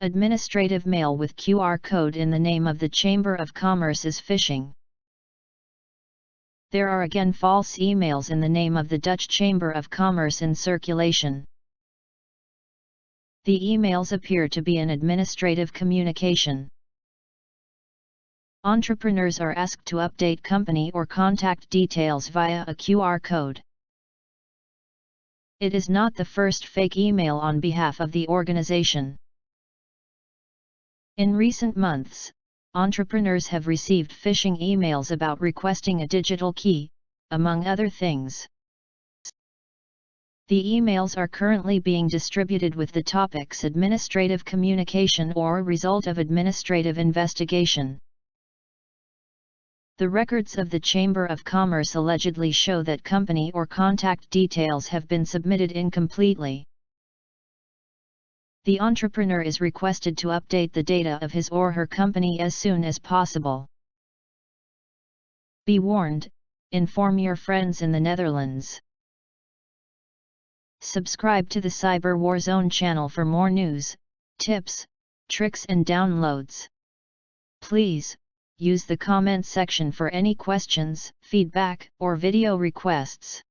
Administrative mail with QR code in the name of the Chamber of Commerce is phishing. There are again false emails in the name of the Dutch Chamber of Commerce in circulation. The emails appear to be an administrative communication. Entrepreneurs are asked to update company or contact details via a QR code. It is not the first fake email on behalf of the organization. In recent months, entrepreneurs have received phishing emails about requesting a digital key, among other things. The emails are currently being distributed with the topics administrative communication or result of administrative investigation. The records of the Chamber of Commerce allegedly show that company or contact details have been submitted incompletely. The entrepreneur is requested to update the data of his or her company as soon as possible. Be warned, inform your friends in the Netherlands. Subscribe to the Cyber War Zone channel for more news, tips, tricks and downloads. Please, use the comment section for any questions, feedback, or video requests.